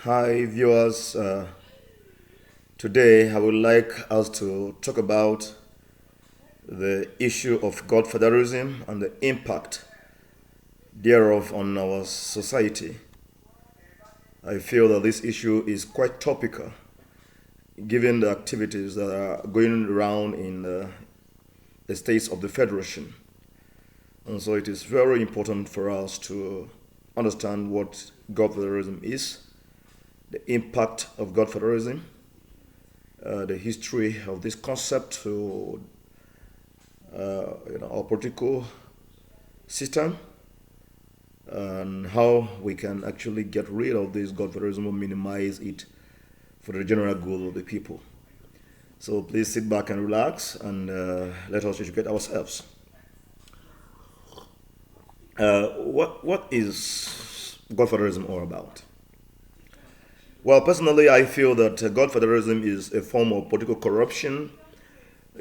Hi, viewers. Today, I would like us to talk about the issue of Godfatherism and the impact thereof on our society. I feel that this issue is quite topical given the activities that are going around in the states of the Federation. And so it is very important for us to understand what Godfatherism is, the impact of Godfatherism, the history of this concept to our political system, and how we can actually get rid of this Godfatherism or minimize it for the general good of the people. So please sit back and relax and let us educate ourselves. What is Godfatherism all about? Well, personally, I feel that Godfatherism is a form of political corruption,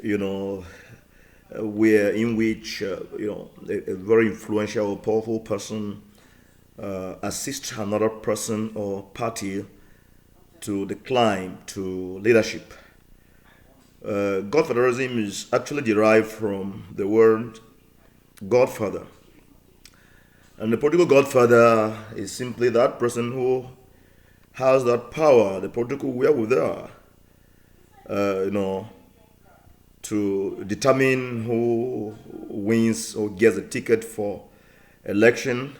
where in which a very influential or powerful person assists another person or party to the climb to leadership. Godfatherism is actually derived from the word Godfather. And the political godfather is simply that person who has that power, the political wherewithal, to determine who wins or gets a ticket for election,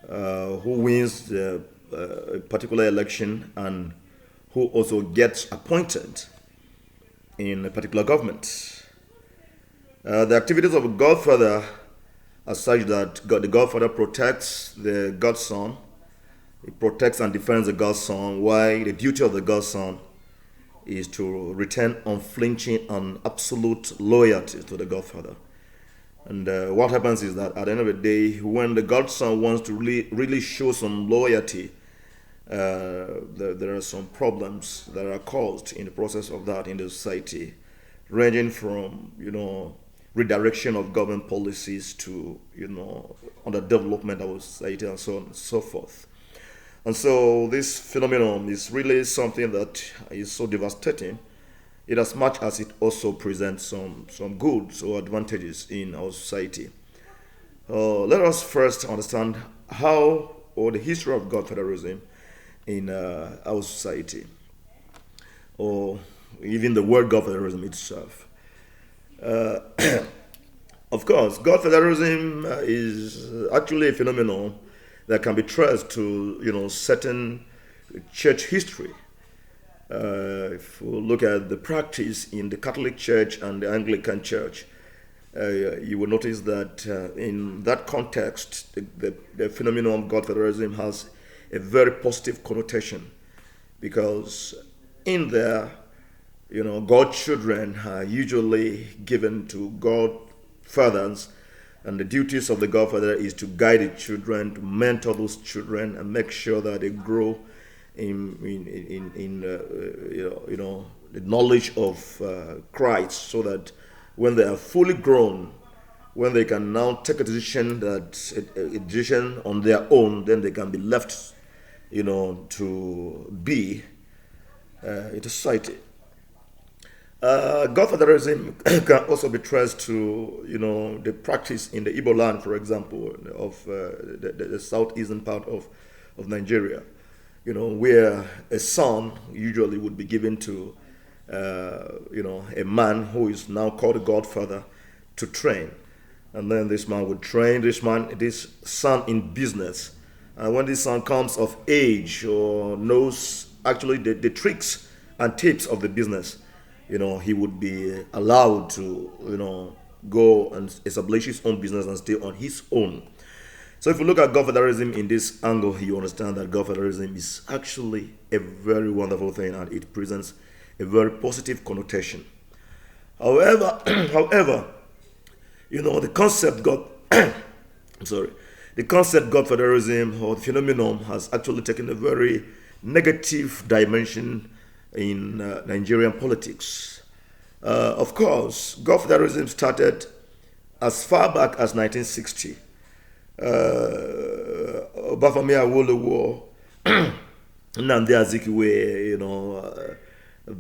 who wins the particular election, and who also gets appointed in a particular government. The activities of a godfather are such that the godfather protects the godson. He protects and defends the godson, while the duty of the godson is to retain unflinching and absolute loyalty to the godfather. And what happens is that at the end of the day, when the godson wants to really show some loyalty, there are some problems that are caused in the process of that in the society, ranging from redirection of government policies to underdevelopment of society and so on and so forth. And so this phenomenon is really something that is so devastating, in as much as it also presents some goods or advantages in our society. Let us first understand how or the history of Godfatherism in our society, or even the word Godfatherism itself. Of course, Godfatherism is actually a phenomenon that can be traced to certain church history. If we look at the practice in the Catholic Church and the Anglican Church, you will notice that in that context, the phenomenon of Godfatherism has a very positive connotation, because in there, godchildren are usually given to godfathers, and the duties of the godfather is to guide the children, to mentor those children, and make sure that they grow in the knowledge of Christ, so that when they are fully grown, when they can now take a decision on their own, then they can be left, to be in society. Godfatherism can also be traced to, the practice in the Igbo land, for example, of the southeastern part of Nigeria, where a son usually would be given to, a man who is now called a godfather to train. And then this man would train this son in business. And when this son comes of age or knows actually the tricks and tips of the business, he would be allowed to, go and establish his own business and stay on his own. So if you look at Godfatherism in this angle, you understand that Godfatherism is actually a very wonderful thing, and it presents a very positive connotation. However, the concept Godfatherism or the phenomenon has actually taken a very negative dimension in Nigerian politics. Of course, Godfatherism started as far back as 1960. Obafemi Awolowo Nnamdi Azikiwe,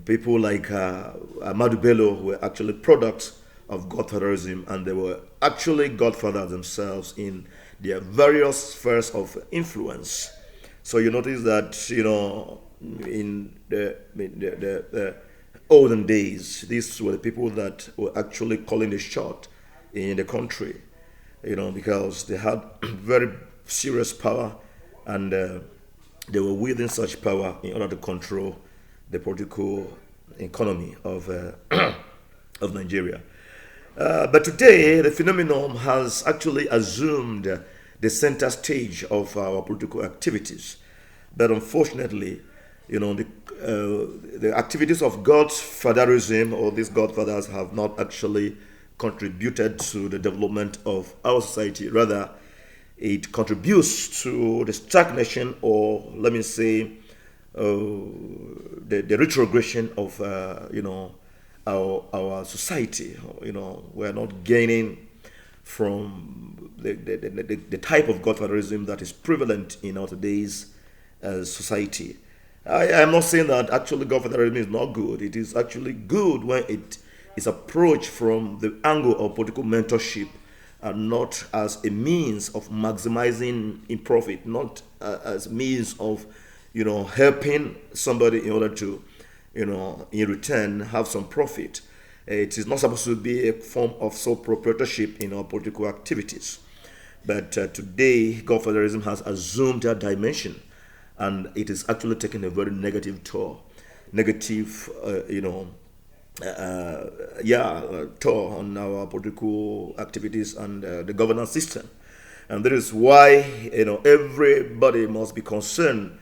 people like Ahmadu Bello were actually products of Godfatherism, and they were actually godfathers themselves in their various spheres of influence. So you notice that, in the olden days, these were the people that were actually calling the shot in the country, because they had very serious power, and they were wielding such power in order to control the political economy of of Nigeria. But today, the phenomenon has actually assumed the center stage of our political activities. But unfortunately, the activities of Godfatherism or these Godfathers have not actually contributed to the development of our society. Rather, it contributes to the stagnation, or let me say, the retrogression of our society. We're not gaining from the type of Godfatherism that is prevalent in our today's society. I am not saying that actually Godfatherism is not good. It is actually good when it is approached from the angle of political mentorship, and not as a means of maximizing in profit, not as means of helping somebody in order to in return have some profit. It is not supposed to be a form of sole proprietorship in our political activities. But today, Godfatherism has assumed that dimension, and it is actually taking a very negative toll, toll on our political activities and the governance system. And that is why everybody must be concerned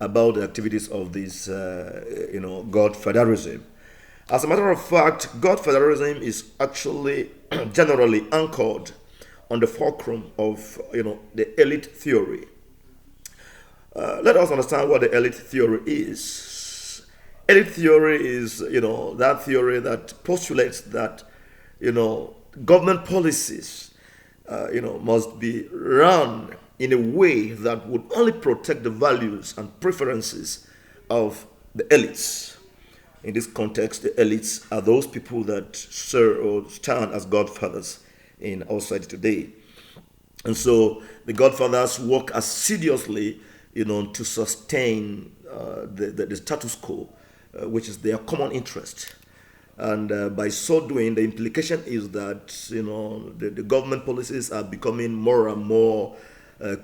about the activities of this Godfatherism. As a matter of fact, Godfatherism is actually generally anchored on the fulcrum of the elite theory. Let us understand what the elite theory is. Elite theory is that theory that postulates that government policies must be run in a way that would only protect the values and preferences of the elites. In this context, the elites are those people that serve or stand as godfathers in our society today. And so the godfathers work assiduously, to sustain the status quo, which is their common interest. And by so doing, the implication is that the government policies are becoming more and more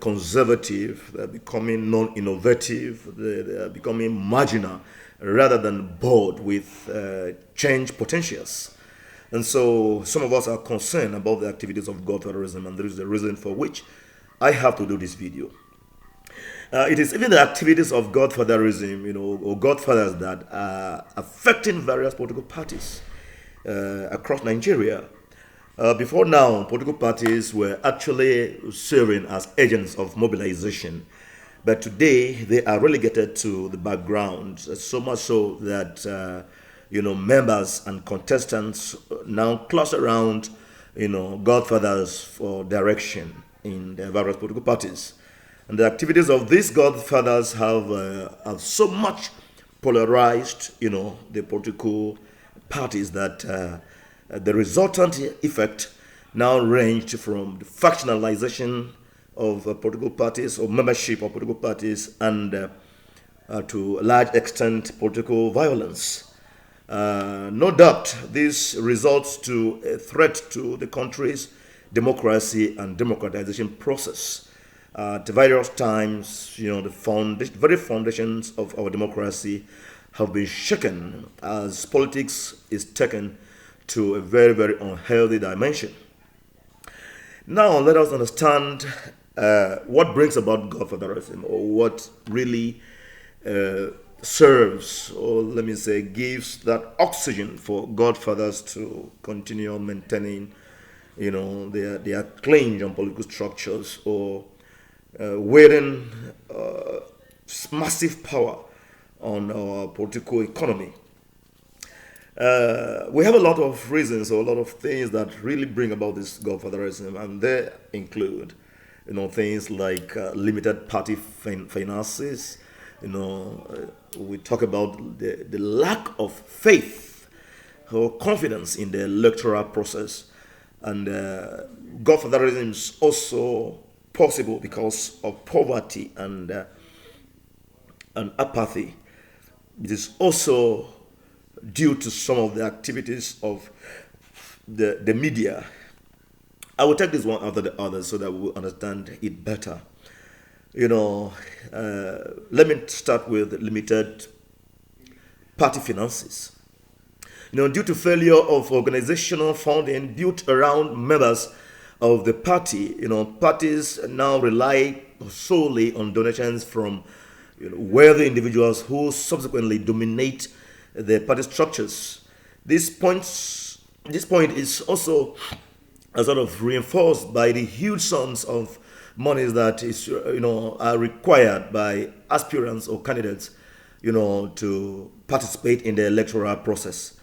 conservative. They're becoming non-innovative. They are becoming marginal rather than bold with change potentials. And so some of us are concerned about the activities of Godfatherism, and there is the reason for which I have to do this video. It is even the activities of Godfatherism, or Godfathers, that are affecting various political parties across Nigeria. Before now, political parties were actually serving as agents of mobilization, but today they are relegated to the background, so much so that members and contestants now cluster around Godfathers for direction in the various political parties. And the activities of these Godfathers have so much polarized the political parties that the resultant effect now ranged from the factionalization of political parties or membership of political parties, and to a large extent political violence. No doubt this results to a threat to the country's democracy and democratization process. At various times, the very foundations of our democracy have been shaken as politics is taken to a very, very unhealthy dimension. Now, let us understand what brings about Godfatherism, or what really serves, or let me say, gives that oxygen for Godfathers to continue maintaining, their claims on political structures, or wielding massive power on our political economy. We have a lot of reasons, or a lot of things that really bring about this Godfatherism, and they include, things like limited party finances, We talk about the lack of faith or confidence in the electoral process. And Godfatherism is also possible because of poverty and apathy. It is also due to some of the activities of the media. I will take this one after the other so that we will understand it better. Let me start with limited party finances. Due to failure of organizational funding built around members of the party, parties now rely solely on donations from wealthy individuals who subsequently dominate the party structures. This point is also sort of reinforced by the huge sums of monies that are required by aspirants or candidates, to participate in the electoral process.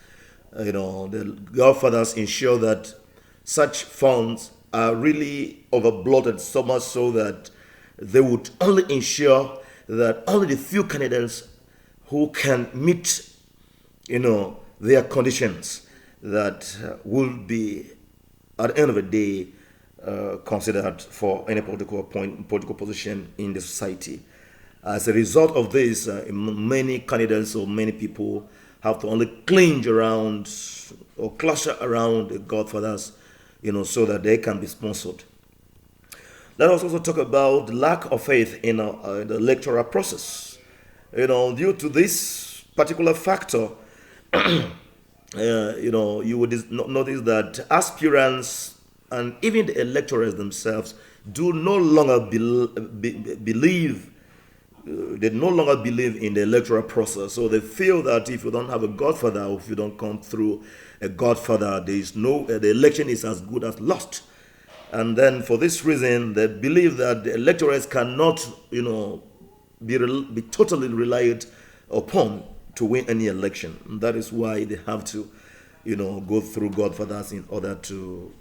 The Godfathers ensure that such funds are really overbloated, so much so that they would only ensure that only the few candidates who can meet, their conditions that will be, at the end of the day, considered for any political position in the society. As a result of this, many candidates or many people have to only cling around or cluster around the Godfathers, so that they can be sponsored. Let us also talk about the lack of faith in the electoral process. Due to this particular factor, you would notice that aspirants and even the electors themselves do no longer believe. They no longer believe in the electoral process. So they feel that if you don't have a Godfather, or if you don't come through a Godfather, there is the election is as good as lost. And then for this reason, they believe that the electors cannot, be totally relied upon to win any election. And that is why they have to, go through Godfathers in order to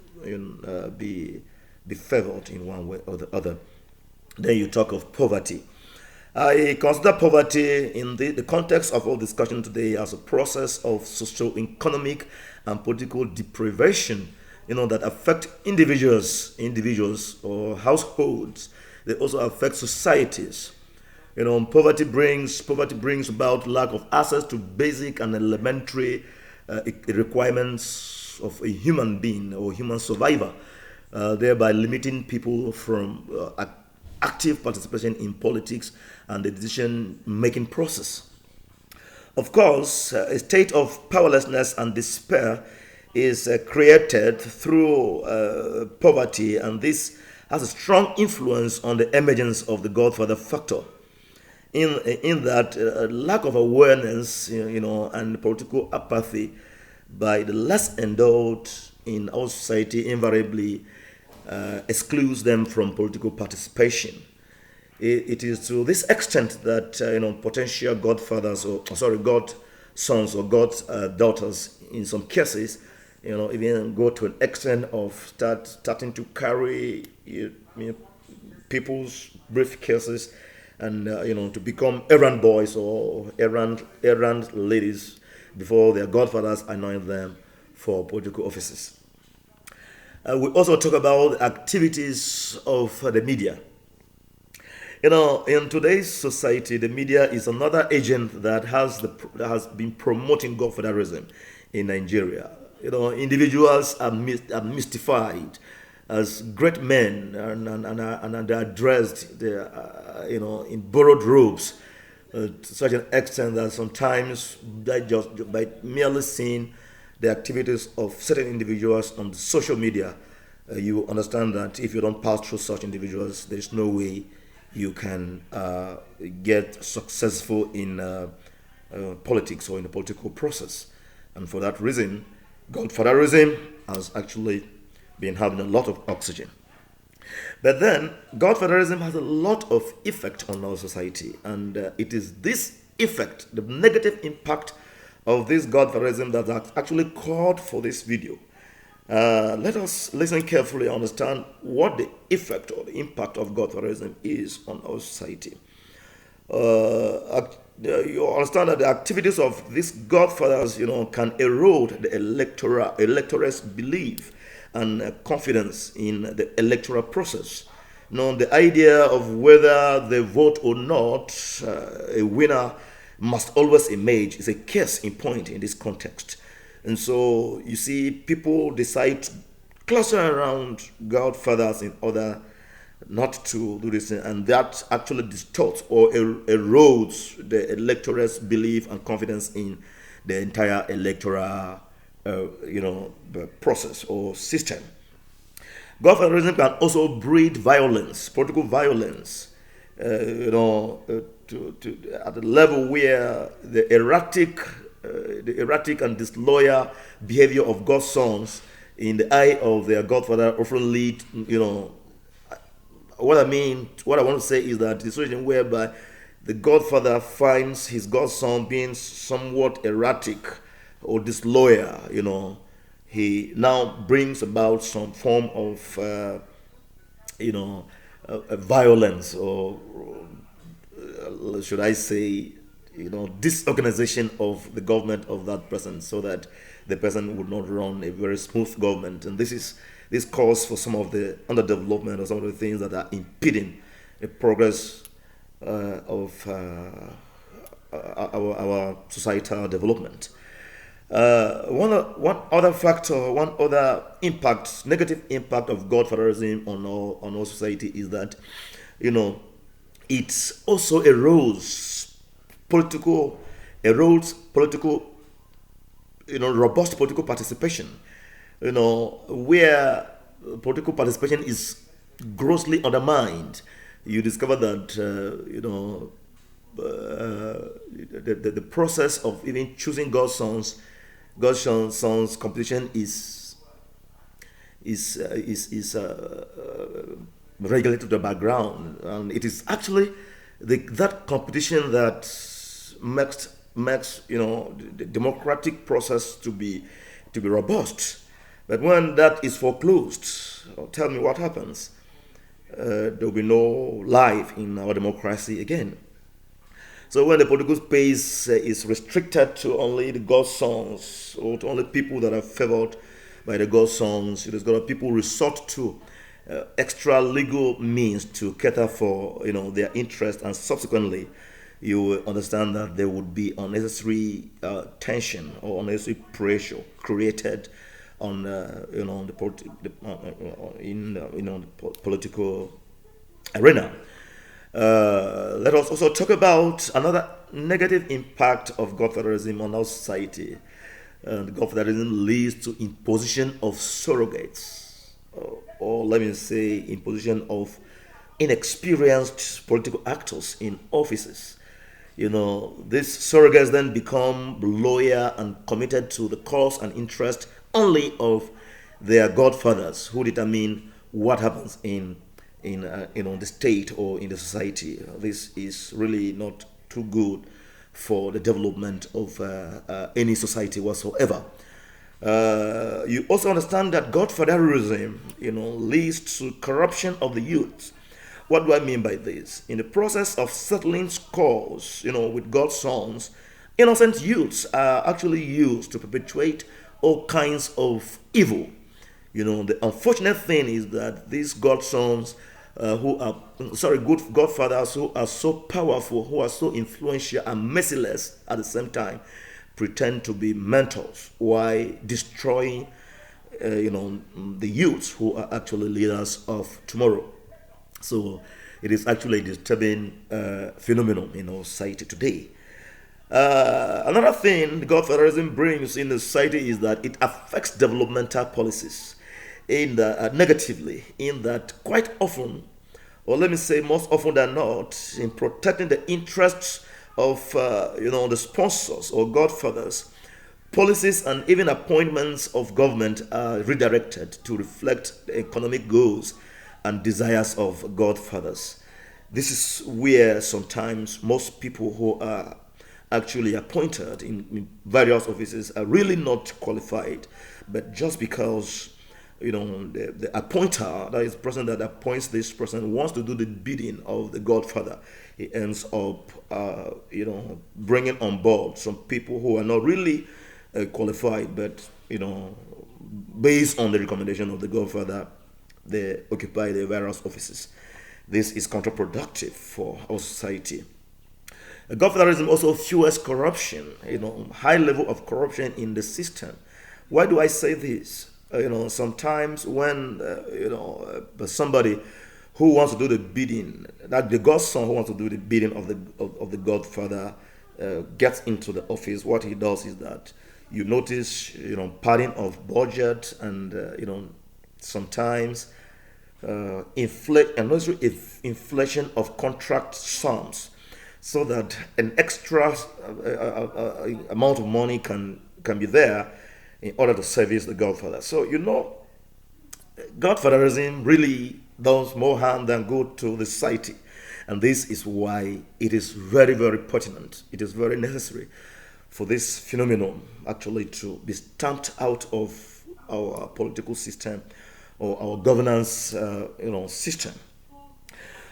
be favored in one way or the other. Then you talk of poverty. I consider poverty in the context of our discussion today as a process of socio-economic and political deprivation, that affect individuals or households. They also affect societies. Poverty brings about lack of access to basic and elementary requirements of a human being or human survivor, thereby limiting people from active participation in politics and the decision-making process. Of course, a state of powerlessness and despair is created through poverty, and this has a strong influence on the emergence of the Godfather factor. In that lack of awareness, and political apathy by the less endowed in our society invariably excludes them from political participation. It is to this extent that potential godfathers godsons or goddaughters in some cases, even go to an extent of starting to carry people's briefcases and to become errand boys or errand ladies before their godfathers anoint them for political offices. We also talk about activities of the media. In today's society, the media is another agent that has been promoting Godfatherism in Nigeria. Individuals are mystified as great men and they're dressed, in borrowed robes, to such an extent that sometimes just by merely seeing the activities of certain individuals on social media, you understand that if you don't pass through such individuals, there is no way you can get successful in politics or in the political process. And for that reason, Godfatherism has actually been having a lot of oxygen. But then, Godfatherism has a lot of effect on our society, and it is this effect, the negative impact of this Godfatherism that has actually called for this video. Let us listen carefully and understand what the effect or the impact of Godfatherism is on our society. You understand that the activities of these godfathers, can erode the electorate's belief and confidence in the electoral process. The idea of whether they vote or not, a winner must always emerge is a case in point in this context. And so you see, people decide to cluster around godfathers in order not to do this, and that actually distorts or erodes the electorate's belief and confidence in the entire electoral, process or system. Godfatherism can also breed violence, political violence, at the level where the erratic and disloyal behavior of God's sons in the eye of their godfather often lead, what I want to say is that the situation whereby the godfather finds his godson being somewhat erratic or disloyal, he now brings about some form of, violence, or should I say, disorganization of the government of that person, so that the person would not run a very smooth government. And this calls for some of the underdevelopment or some of the things that are impeding the progress of our societal development. One other factor, one other impact, negative impact of godfatherism on our society is that, it also erodes political, robust political participation. Where political participation is grossly undermined, you discover that the process of even choosing God's sons competition is regulated to the background, and it is actually that competition that makes the democratic process to be robust. But when that is foreclosed, tell me what happens. There will be no life in our democracy again. So when the political space is restricted to only the God's sons, or to only people that are favored by the God's sons, it is going to people resort to extra legal means to cater for their interest, and subsequently you will understand that there would be unnecessary tension or unnecessary pressure created on the political arena. Let us also talk about another negative impact of godfatherism on our society. Godfatherism leads to imposition of surrogates, or let me say, imposition of inexperienced political actors in offices. These surrogates then become loyal and committed to the cause and interest only of their godfathers, who determine what happens in the state or in the society. This is really not too good for the development of any society whatsoever. You also understand that godfatherism, leads to corruption of the youth. What do I mean by this? In the process of settling scores, with God's sons, innocent youths are actually used to perpetuate all kinds of evil. The unfortunate thing is that these godsons, good godfathers who are so powerful, who are so influential and merciless at the same time, pretend to be mentors while destroying, the youths who are actually leaders of tomorrow. So it is actually a disturbing phenomenon in our society today. Another thing godfatherism brings in the society is that it affects developmental policies negatively, in that quite often, or let me say most often than not, in protecting the interests of the sponsors or godfathers, policies and even appointments of government are redirected to reflect the economic goals and desires of godfathers. This is where sometimes most people who are actually appointed in various offices are really not qualified, but just because the appointer, that is the person that appoints this person, wants to do the bidding of the godfather, he ends up, bringing on board some people who are not really qualified, but based on the recommendation of the godfather, they occupy the various offices. This is counterproductive for our society. Godfatherism also fuels corruption, high level of corruption in the system. Why do I say this? Sometimes when, somebody who wants to do the bidding, that the godson who wants to do the bidding of the godfather gets into the office, what he does is that you notice, padding of budget and, sometimes inflation of contract sums, so that an extra amount of money can be there in order to service the godfather. So godfatherism really does more harm than good to the society, and this is why it is very, very pertinent. It is very necessary for this phenomenon actually to be stamped out of our political system or our governance system.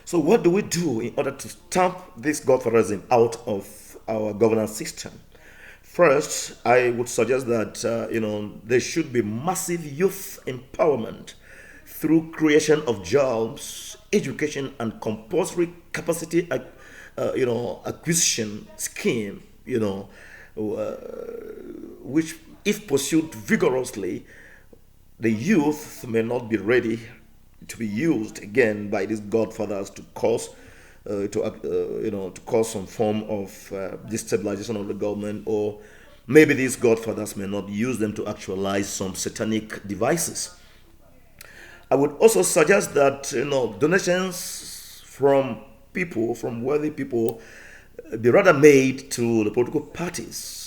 So what do we do in order to stamp this godfatherism out of our governance system? First, I would suggest that there should be massive youth empowerment through creation of jobs, education, and compulsory capacity acquisition scheme, which, if pursued vigorously, the youth may not be ready to be used again by these godfathers to cause some form of destabilization of the government, or maybe these godfathers may not use them to actualize some satanic devices. I would also suggest that donations from wealthy people, be rather made to the political parties,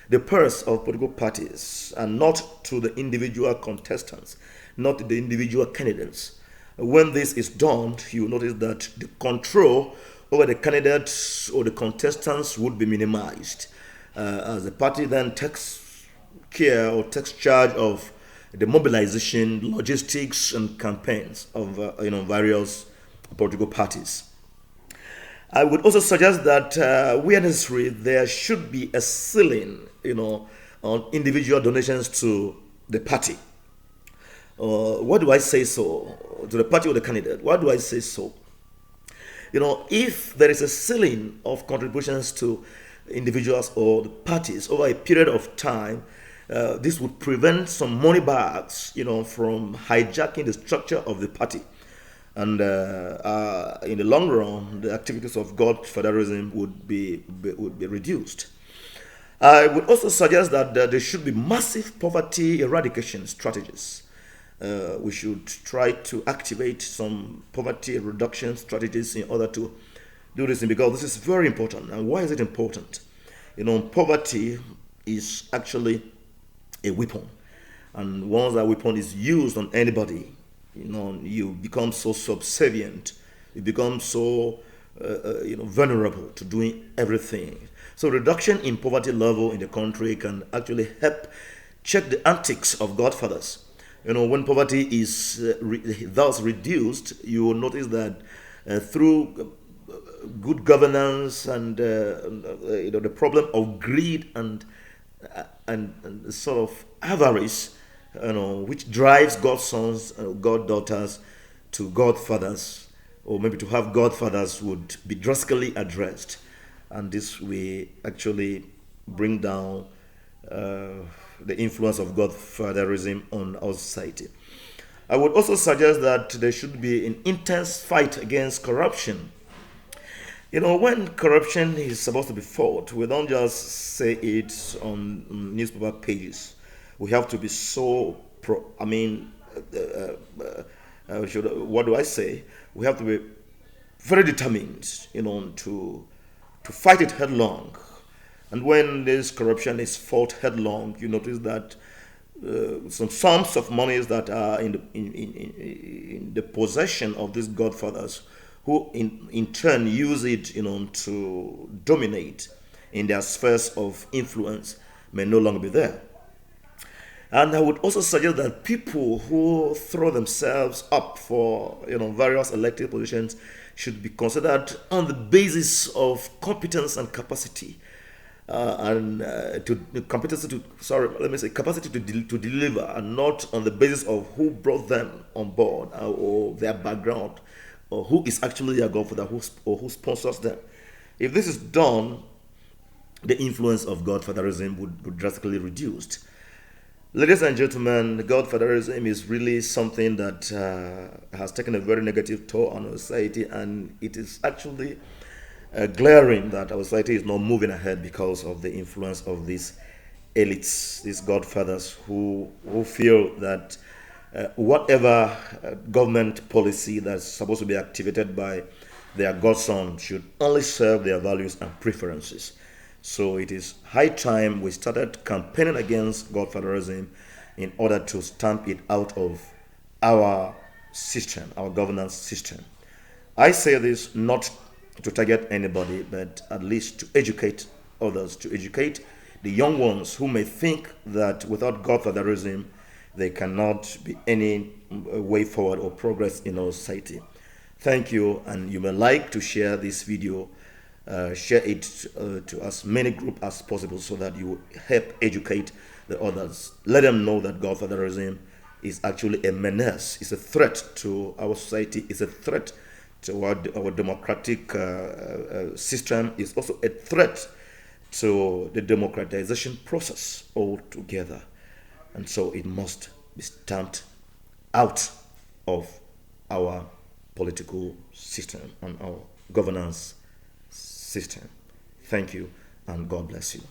the purse of political parties, and not to the individual contestants, not to the individual candidates. When this is done, you notice that the control over the candidates or the contestants would be minimized, as the party then takes care or takes charge of the mobilization, logistics, and campaigns of various political parties. I would also suggest that where necessary, there should be a ceiling, on individual donations to the party. What do I say so? To the party or the candidate? Why do I say so? If there is a ceiling of contributions to individuals or the parties over a period of time, this would prevent some money bags, from hijacking the structure of the party. And in the long run, the activities of godfatherism would be reduced. I would also suggest that there should be massive poverty eradication strategies. We should try to activate some poverty reduction strategies in order to do this, because this is very important. And why is it important? Poverty is actually a weapon, and once that weapon is used on anybody, you become so subservient, you become so vulnerable to doing everything. So reduction in poverty level in the country can actually help check the antics of godfathers. When poverty is thus reduced, you will notice that through good governance and the problem of greed and sort of avarice, which drives godsons, goddaughters to godfathers, or maybe to have godfathers, would be drastically addressed, and this will actually bring down the influence of godfatherism on our society. I would also suggest that there should be an intense fight against corruption. When corruption is supposed to be fought, we don't just say it on newspaper pages. We have to be so what do I say? We have to be very determined, to fight it headlong. And when this corruption is fought headlong, you notice that some sums of monies that are in the possession of these godfathers, who in turn use it, to dominate in their spheres of influence, may no longer be there. And I would also suggest that people who throw themselves up for various elected positions should be considered on the basis of competence and capacity, and to competence to sorry let me say capacity to deliver, and not on the basis of who brought them on board, or their background, or who is actually their godfather, or who sponsors them. If this is done, the influence of godfatherism would drastically reduced. Ladies and gentlemen, godfatherism is really something that has taken a very negative toll on our society, and it is actually glaring that our society is not moving ahead because of the influence of these elites, these godfathers, who feel that whatever government policy that's supposed to be activated by their godson should only serve their values and preferences. So it is high time we started campaigning against godfatherism in order to stamp it out of our system, our governance system. I say this not to target anybody, but at least to educate others, to educate the young ones who may think that without godfatherism, there cannot be any way forward or progress in our society. Thank you, and you may like to share this video, share it to as many groups as possible, so that you help educate the others. Let them know that godfatherism is actually a menace, it's a threat to our society, it's a threat to our democratic system, is also a threat to the democratization process altogether. And so it must be stamped out of our political system and our governance system. Thank you, and God bless you.